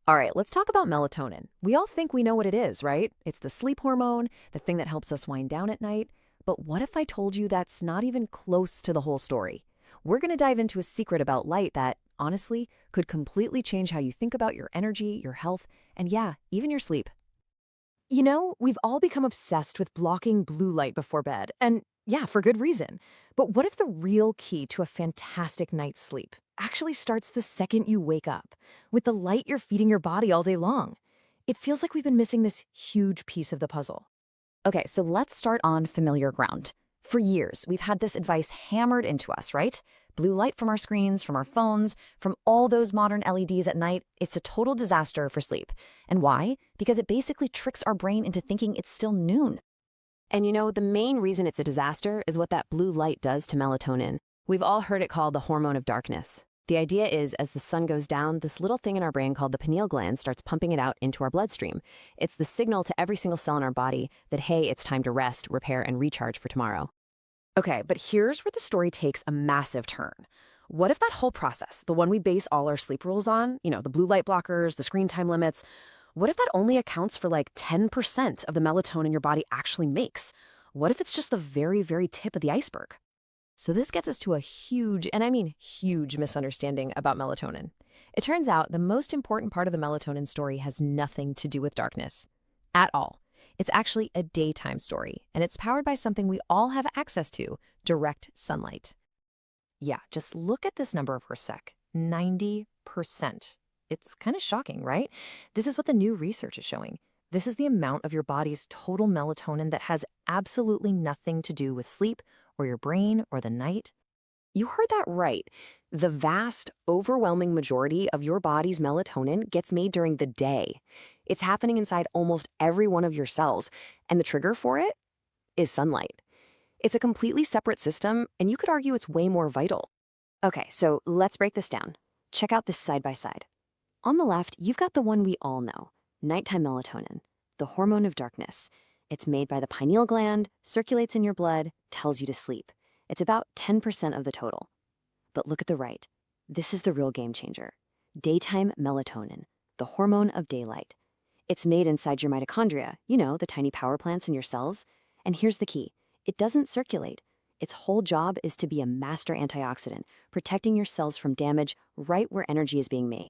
All right, let's talk about melatonin. We all think we know what it is, right? It's the sleep hormone, the thing that helps us wind down at night. But what if I told you that's not even close to the whole story? We're going to dive into a secret about light that, honestly, could completely change how you think about your energy, your health, and yeah, even your sleep. You know, we've all become obsessed with blocking blue light before bed, and yeah, for good reason. But what if the real key to a fantastic night's sleep actually starts the second you wake up, with the light you're feeding your body all day long? It feels like we've been missing this huge piece of the puzzle. Okay, so let's start on familiar ground. For years, we've had this advice hammered into us, right? Blue light from our screens, from our phones, from all those modern LEDs at night, it's a total disaster for sleep. And why? Because it basically tricks our brain into thinking it's still noon. And you know, the main reason it's a disaster is what that blue light does to melatonin. We've all heard it called the hormone of darkness. The idea is, as the sun goes down, this little thing in our brain called the pineal gland starts pumping it out into our bloodstream. It's the signal to every single cell in our body that, hey, it's time to rest, repair, and recharge for tomorrow. Okay, but here's where the story takes a massive turn. What if that whole process, the one we base all our sleep rules on, the blue light blockers, the screen time limits, what if that only accounts for like 10% of the melatonin your body actually makes? What if it's just the very, very tip of the iceberg? So this gets us to a huge, and I mean huge, misunderstanding about melatonin. It turns out the most important part of the melatonin story has nothing to do with darkness at all. It's actually a daytime story, and it's powered by something we all have access to, direct sunlight. Yeah, just look at this number for a sec. 90%. It's kind of shocking, right? This is what the new research is showing. This is the amount of your body's total melatonin that has absolutely nothing to do with sleep or your brain or the night. You heard that right. The vast, overwhelming majority of your body's melatonin gets made during the day. It's happening inside almost every one of your cells, and the trigger for it is sunlight. It's a completely separate system, and you could argue it's way more vital. Okay, so let's break this down. Check out this side by side. On the left, you've got the one we all know, nighttime melatonin, the hormone of darkness. It's made by the pineal gland, circulates in your blood, tells you to sleep. It's about 10% of the total. But look at the right. This is the real game changer. Daytime melatonin, the hormone of daylight. It's made inside your mitochondria, the tiny power plants in your cells. And here's the key. It doesn't circulate. Its whole job is to be a master antioxidant, protecting your cells from damage right where energy is being made.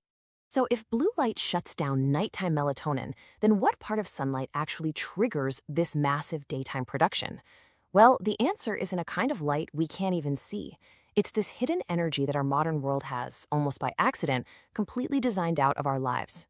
So if blue light shuts down nighttime melatonin, then what part of sunlight actually triggers this massive daytime production? Well, the answer is in a kind of light we can't even see. It's this hidden energy that our modern world has, almost by accident, completely designed out of our lives.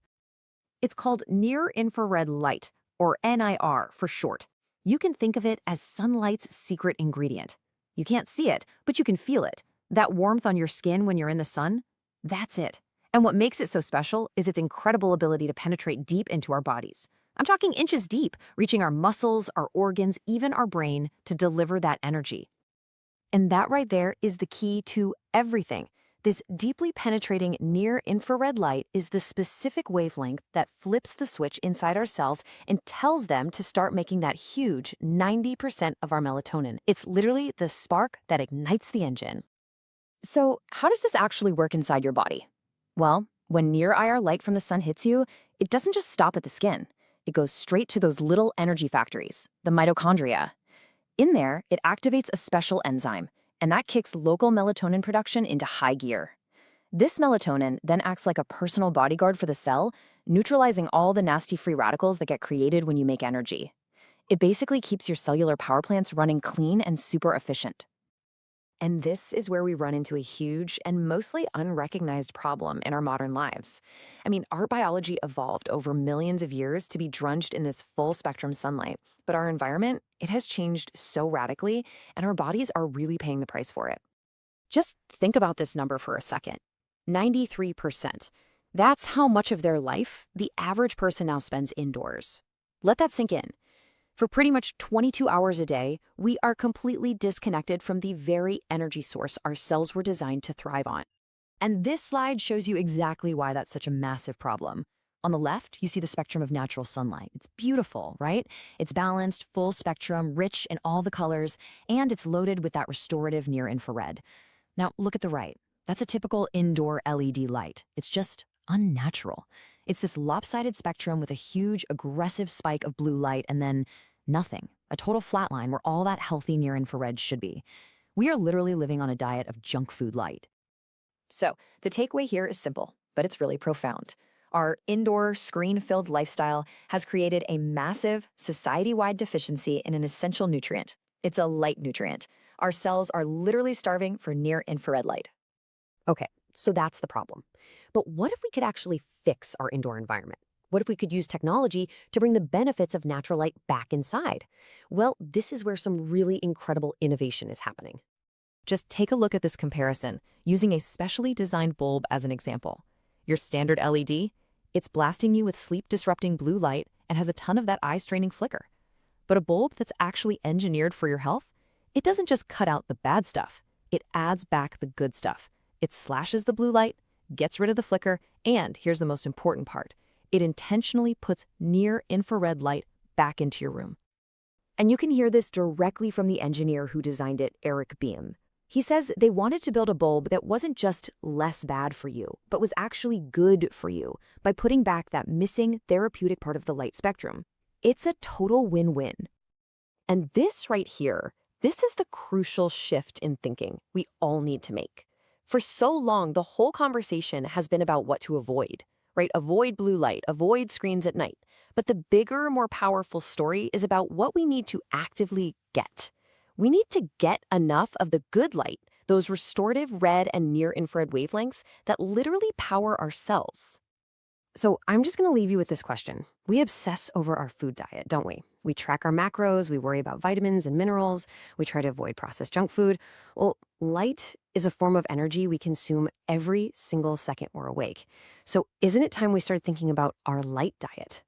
It's called near-infrared light, or NIR for short. You can think of it as sunlight's secret ingredient. You can't see it, but you can feel it. That warmth on your skin when you're in the sun, that's it. And what makes it so special is its incredible ability to penetrate deep into our bodies. I'm talking inches deep, reaching our muscles, our organs, even our brain to deliver that energy. And that right there is the key to everything. This deeply penetrating near-infrared light is the specific wavelength that flips the switch inside our cells and tells them to start making that huge 90% of our melatonin. It's literally the spark that ignites the engine. So how does this actually work inside your body? Well, when near-IR light from the sun hits you, it doesn't just stop at the skin. It goes straight to those little energy factories, the mitochondria. In there, it activates a special enzyme, and that kicks local melatonin production into high gear. This melatonin then acts like a personal bodyguard for the cell, neutralizing all the nasty free radicals that get created when you make energy. It basically keeps your cellular power plants running clean and super efficient. And this is where we run into a huge and mostly unrecognized problem in our modern lives. I mean, our biology evolved over millions of years to be drenched in this full spectrum sunlight, but our environment, it has changed so radically, and our bodies are really paying the price for it. Just think about this number for a second. 93%. That's how much of their life the average person now spends indoors. Let that sink in. For pretty much 22 hours a day, we are completely disconnected from the very energy source our cells were designed to thrive on. And this slide shows you exactly why that's such a massive problem. On the left, you see the spectrum of natural sunlight. It's beautiful, right? It's balanced, full spectrum, rich in all the colors, and it's loaded with that restorative near-infrared. Now, look at the right. That's a typical indoor LED light. It's just unnatural. It's this lopsided spectrum with a huge, aggressive spike of blue light and then nothing, a total flatline where all that healthy near-infrared should be. We are literally living on a diet of junk food light. So, the takeaway here is simple, but it's really profound. Our indoor, screen-filled lifestyle has created a massive, society-wide deficiency in an essential nutrient. It's a light nutrient. Our cells are literally starving for near-infrared light. Okay, so that's the problem. But what if we could actually fix our indoor environment? What if we could use technology to bring the benefits of natural light back inside? Well, this is where some really incredible innovation is happening. Just take a look at this comparison, using a specially designed bulb as an example. Your standard LED, it's blasting you with sleep-disrupting blue light and has a ton of that eye-straining flicker. But a bulb that's actually engineered for your health, it doesn't just cut out the bad stuff, it adds back the good stuff. It slashes the blue light, gets rid of the flicker, and here's the most important part, it intentionally puts near-infrared light back into your room. And you can hear this directly from the engineer who designed it, Eric Beam. He says they wanted to build a bulb that wasn't just less bad for you, but was actually good for you by putting back that missing therapeutic part of the light spectrum. It's a total win-win. And this right here, this is the crucial shift in thinking we all need to make. For so long, the whole conversation has been about what to avoid, right? Avoid blue light, avoid screens at night. But the bigger, more powerful story is about what we need to actively get. We need to get enough of the good light, those restorative red and near-infrared wavelengths that literally power our cells. So I'm just going to leave you with this question. We obsess over our food diet, don't we? We track our macros, we worry about vitamins and minerals, we try to avoid processed junk food. Well, light is a form of energy we consume every single second we're awake. So isn't it time we started thinking about our light diet?